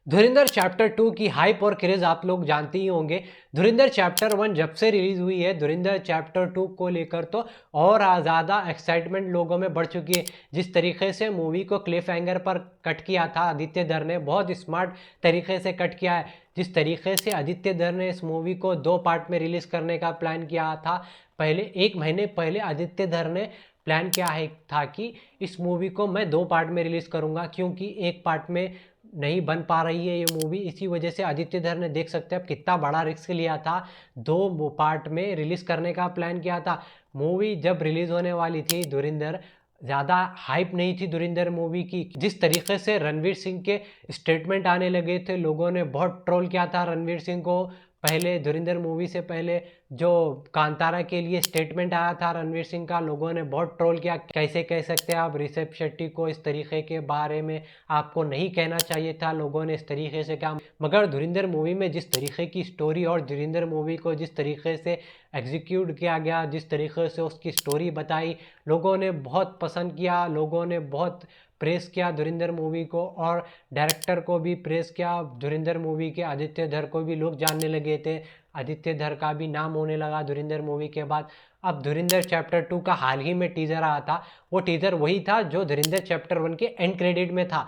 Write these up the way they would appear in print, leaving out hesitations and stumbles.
धुरंधर chapter 2 की hype और craze आप लोग जानते ही होंगे। धुरंधर चैप्टर 1 जब से रिलीज हुई है, धुरंधर चैप्टर 2 को लेकर तो और ज़्यादा एक्साइटमेंट लोगों में बढ़ चुकी है। जिस तरीके से मूवी को क्लिफ हैंगर पर कट किया था आदित्य धर ने, बहुत स्मार्ट तरीके से कट किया है। जिस तरीके से आदित्य धर ने इस मूवी को 2 पार्ट में रिलीज करने का प्लान किया था, पहले 1 महीने पहले आदित्य धर ने प्लान किया है था कि इस मूवी को मैं 2 पार्ट में रिलीज करूंगा, क्योंकि एक पार्ट में नहीं बन पा रही है ये मूवी। इसी वजह से आदित्य धर ने, देख सकते हैं आप, कितना बड़ा रिस्क लिया था, 2 पार्ट में रिलीज करने का प्लान किया था। मूवी जब रिलीज होने वाली थी धुरंधर, ज़्यादा हाइप नहीं थी धुरंधर मूवी की। जिस तरीके से रणवीर सिंह के स्टेटमेंट आने लगे थे, लोगों ने बहुत ट्रोल किया था रणवीर सिंह को। पहले धुरंधर मूवी से पहले जो कांतारा के लिए स्टेटमेंट आया था रणवीर सिंह का, लोगों ने बहुत ट्रोल किया, कैसे कह सकते हैं आप ऋषभ शेट्टी को इस तरीके के बारे में, आपको नहीं कहना चाहिए था, लोगों ने इस तरीके से कहा। मगर धुरंधर मूवी में जिस तरीके की स्टोरी और धुरंधर मूवी को जिस तरीके से एग्जीक्यूट किया गया, जिस तरीके से उसकी स्टोरी बताई, लोगों ने बहुत पसंद किया, लोगों ने बहुत प्रेस किया धुरंधर मूवी को, और डायरेक्टर को भी प्रेस किया धुरंधर मूवी के। आदित्य धर को भी लोग जानने लगे थे, आदित्य धर का भी नाम होने लगा धुरंधर मूवी के बाद। अब धुरंधर चैप्टर 2 का हाल ही में टीजर आया था, वो टीजर वही था जो धुरंधर चैप्टर 1 के एंड क्रेडिट में था।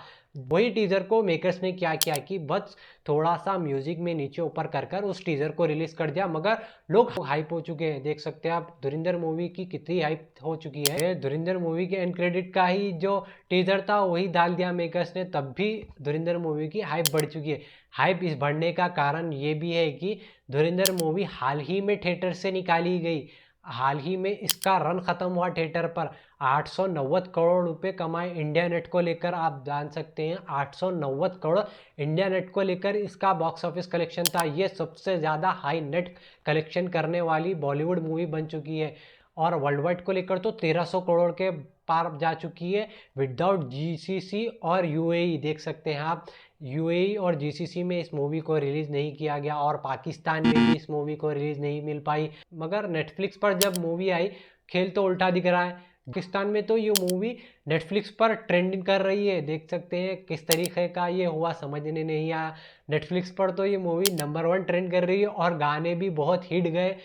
वही टीजर को मेकर्स ने क्या किया कि बस थोड़ा सा म्यूजिक में नीचे ऊपर कर कर उस टीजर को रिलीज कर दिया, मगर लोग हाइप हो चुके हैं। देख सकते हैं आप धुरंधर मूवी की कितनी हाइप हो चुकी है। धुरंधर मूवी के एंड क्रेडिट का ही जो टीजर था वही डाल दिया मेकर्स ने, तब भी धुरंधर मूवी की हाइप बढ़ चुकी है। हाइप इस बढ़ने का कारण ये भी है कि धुरंधर मूवी हाल ही में थिएटर से निकाली गई। हाल ही में इसका रन खत्म हुआ थिएटर पर। 890 करोड़ रुपए कमाए इंडिया नेट को लेकर, आप जान सकते हैं 890 करोड़ इंडिया नेट को लेकर इसका बॉक्स ऑफिस कलेक्शन था। ये सबसे ज़्यादा हाई नेट कलेक्शन करने वाली बॉलीवुड मूवी बन चुकी है। और वर्ल्ड वाइड को लेकर तो 1300 करोड़ के पार जा चुकी है विदाउट जीसीसी और यूएई। देख सकते हैं आप, यूएई और जीसीसी में इस मूवी को रिलीज नहीं किया गया, और पाकिस्तान में भी इस मूवी को रिलीज नहीं मिल पाई। मगर नेटफ्लिक्स पर जब मूवी आई, खेल तो उल्टा दिख रहा है। पाकिस्तान में तो ये मूवी नेटफ्लिक्स पर ट्रेंडिंग कर रही है। देख सकते हैं किस तरीके का ये हुआ, समझने नहीं आया। नेटफ्लिक्स पर तो ये मूवी नंबर 1 ट्रेंड कर रही है, और गाने भी बहुत हिट गए।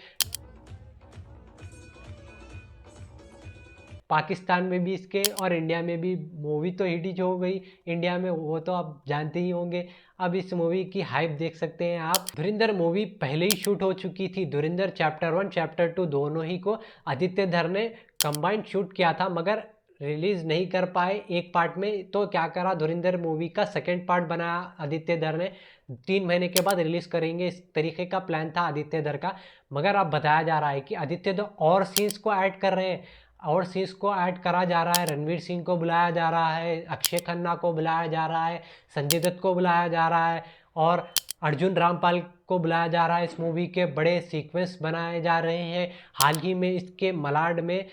पाकिस्तान में भी इसके और इंडिया में भी मूवी तो हिट ही हो गई इंडिया में, वो तो आप जानते ही होंगे। अब इस मूवी की हाइप देख सकते हैं आप। धुरंधर मूवी पहले ही शूट हो चुकी थी, धुरंधर चैप्टर 1 चैप्टर 2 दोनों ही को आदित्य धर ने कंबाइंड शूट किया था, मगर रिलीज नहीं कर पाए एक पार्ट में। तो क्या करा, धुरंधर मूवी का सेकेंड पार्ट बनाया आदित्य धर ने, 3 महीने के बाद रिलीज करेंगे, इस तरीके का प्लान था आदित्य धर का। मगर अब बताया जा रहा है कि आदित्य धर और सीन्स को ऐड कर रहे हैं, और सीन्स को ऐड करा जा रहा है। रणवीर सिंह को बुलाया जा रहा है, अक्षय खन्ना को बुलाया जा रहा है, संजय दत्त को बुलाया जा रहा है, और अर्जुन रामपाल को बुलाया जा रहा है। इस मूवी के बड़े सीक्वेंस बनाए जा रहे हैं। हाल ही में इसके मलाड में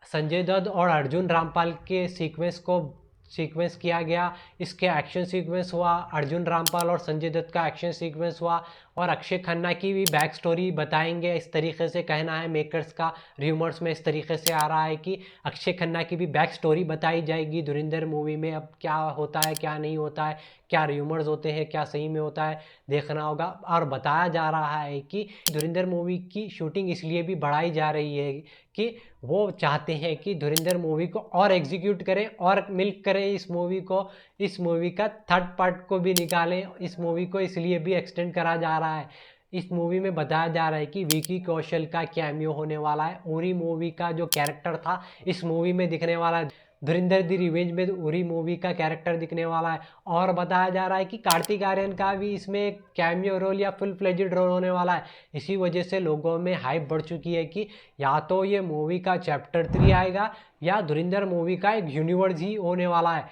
संजय दत्त और अर्जुन रामपाल के सीक्वेंस किया गया। इसके एक्शन सीक्वेंस हुआ, अर्जुन रामपाल और संजय दत्त का एक्शन सीक्वेंस हुआ, और अक्षय खन्ना की भी बैक स्टोरी बताएंगे, इस तरीके से कहना है मेकर्स का। र्यूमर्स में इस तरीके से आ रहा है कि अक्षय खन्ना की भी बैक स्टोरी बताई जाएगी धुरंधर मूवी में। अब क्या होता है क्या नहीं होता है, क्या र्यूमर्स होते हैं क्या सही में होता है, देखना होगा। और बताया जा रहा है कि धुरंधर मूवी की शूटिंग इसलिए भी बढ़ाई जा रही है कि वो चाहते हैं कि धुरंधर मूवी को और एग्जीक्यूट करें और मिल्क करें इस मूवी को, इस मूवी का थर्ड पार्ट को भी निकालें। इस मूवी को इसलिए भी एक्सटेंड करा जा रहा है। इस मूवी में बताया जा रहा है कि विकी कौशल का कैमियो होने वाला है। उरी मूवी का जो कैरेक्टर था इस मूवी में दिखने वाला है। धुरंधर दी रिवेंज में उरी मूवी का कैरेक्टर दिखने वाला है। और बताया जा रहा है कि कार्तिक आर्यन का भी इसमें एक कैमियो रोल या फुल फ्लेजेड रोल होने वाला है। इसी वजह से लोगों में हाइप बढ़ चुकी है कि या तो ये मूवी का चैप्टर 3 आएगा, या धुरंधर मूवी का एक यूनिवर्स ही होने वाला है।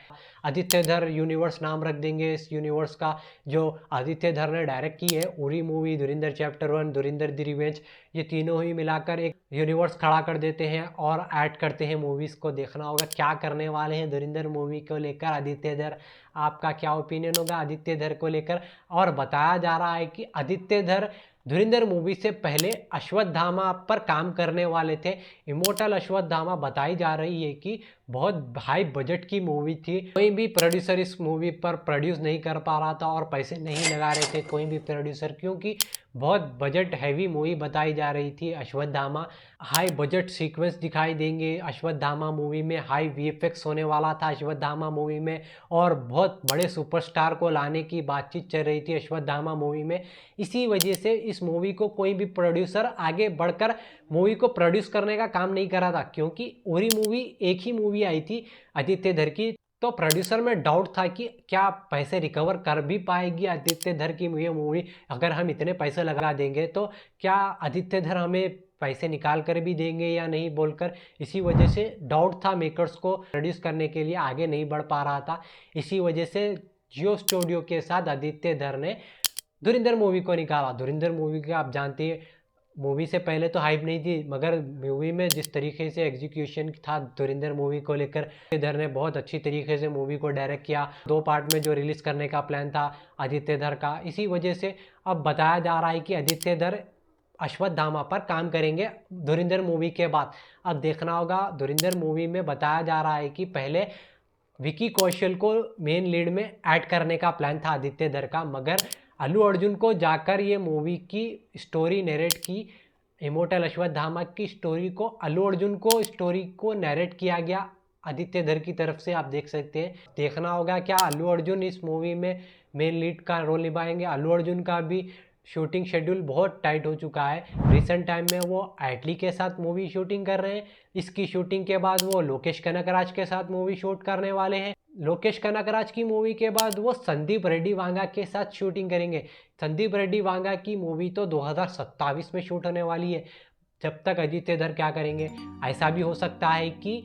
आदित्य धर यूनिवर्स नाम रख देंगे इस यूनिवर्स का, जो आदित्य धर ने डायरेक्ट की है। उरी मूवी, धुरंधर चैप्टर 1, धुरंधर दी रिवेंज, ये तीनों ही मिलाकर एक यूनिवर्स खड़ा कर देते हैं और ऐड करते हैं मूवीज़ को। देखना होगा क्या करने वाले हैं धुरंधर मूवी को लेकर आदित्य धर। आपका क्या ओपिनियन होगा आदित्य धर को लेकर। और बताया जा रहा है कि आदित्य धर धुरंधर मूवी से पहले अश्वत्थामा पर काम करने वाले थे। इमोर्टल अश्वत्थामा बताई जा रही है कि बहुत हाई बजट की मूवी थी। कोई भी प्रोड्यूसर इस मूवी पर प्रोड्यूस नहीं कर पा रहा था और पैसे नहीं लगा रहे थे कोई भी प्रोड्यूसर, क्योंकि बहुत बजट हैवी मूवी बताई जा रही थी अश्वत्थामा। हाई बजट सीक्वेंस दिखाई देंगे अश्वत्थामा मूवी में, हाई वीएफएक्स होने वाला था अश्वत्थामा मूवी में, और बहुत बड़े सुपरस्टार को लाने की बातचीत चल रही थी अश्वत्थामा मूवी में। इसी वजह से इस मूवी को कोई भी प्रोड्यूसर आगे बढ़कर मूवी को प्रोड्यूस करने का काम नहीं करा था, क्योंकि उरी मूवी एक ही मूवी आई थी आदित्य धर की। तो प्रोड्यूसर में डाउट था कि क्या पैसे रिकवर कर भी पाएगी आदित्य धर की ये मूवी, अगर हम इतने पैसे लगा देंगे तो क्या आदित्य धर हमें पैसे निकाल कर भी देंगे या नहीं बोलकर। इसी वजह से डाउट था मेकर्स को, प्रोड्यूस करने के लिए आगे नहीं बढ़ पा रहा था। इसी वजह से जियो स्टूडियो के साथ आदित्य धर ने धुरंधर मूवी को निकाला। धुरंधर मूवी का आप जानते हैं, मूवी से पहले तो हाइप नहीं थी, मगर मूवी में जिस तरीके से एग्जीक्यूशन था धुरंधर मूवी को लेकर, धर ने बहुत अच्छी तरीके से मूवी को डायरेक्ट किया। 2 पार्ट में जो रिलीज करने का प्लान था आदित्य धर का, इसी वजह से अब बताया जा रहा है कि आदित्य धर अश्वत्थामा पर काम करेंगे धुरंधर मूवी के बाद। अब देखना होगा, धुरंधर मूवी में बताया जा रहा है कि पहले विकी कौशल को मेन लीड में ऐड करने का प्लान था आदित्य धर का, मगर अल्लू अर्जुन को जाकर ये मूवी की स्टोरी नरेट की, इमोर्टल अश्वत्थामा की स्टोरी को अल्लू अर्जुन को स्टोरी को नरेट किया गया आदित्य धर की तरफ से। आप देख सकते हैं, देखना होगा क्या अल्लू अर्जुन इस मूवी में मेन लीड का रोल निभाएंगे। अल्लू अर्जुन का भी शूटिंग शेड्यूल बहुत टाइट हो चुका है। रिसेंट टाइम में वो एटली के साथ मूवी शूटिंग कर रहे हैं, इसकी शूटिंग के बाद वो लोकेश कनकराज के साथ मूवी शूट करने वाले हैं। लोकेश कनकराज की मूवी के बाद वो संदीप रेड्डी वांगा के साथ शूटिंग करेंगे। संदीप रेड्डी वांगा की मूवी तो 2027 में शूट होने वाली है। जब तक आदित्य धर क्या करेंगे, ऐसा भी हो सकता है कि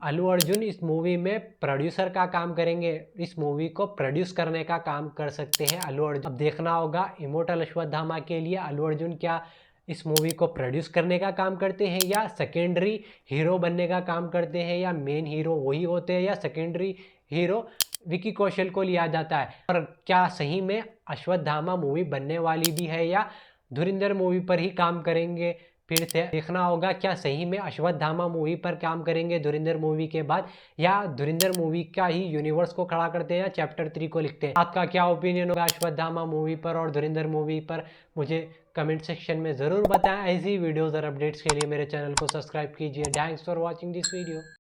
अल्लू अर्जुन इस मूवी में प्रोड्यूसर का काम करेंगे, इस मूवी को प्रोड्यूस करने का काम कर सकते हैं अल्लू अर्जुन। अब देखना होगा इमोर्टल अश्वत्थामा के लिए अल्लू अर्जुन क्या इस मूवी को प्रोड्यूस करने का काम करते हैं, या सेकेंडरी हीरो बनने का काम करते हैं, या मेन हीरो वही होते हैं, या सेकेंडरी हीरो विकी कौशल को लिया जाता है। और क्या सही में अश्वत्थामा मूवी बनने वाली भी है, या धुरंधर मूवी पर ही काम करेंगे। फिर से देखना होगा क्या सही में अश्वत्थामा मूवी पर काम करेंगे धुरंधर मूवी के बाद, या धुरंधर मूवी का ही यूनिवर्स को खड़ा करते हैं या चैप्टर 3 को लिखते हैं। आपका क्या ओपिनियन होगा अश्वत्थामा मूवी पर और धुरंधर मूवी पर, मुझे कमेंट सेक्शन में ज़रूर बताएं। ऐसी वीडियोज़ और अपडेट्स के लिए मेरे चैनल को सब्सक्राइब कीजिए। Thanks for watching this video.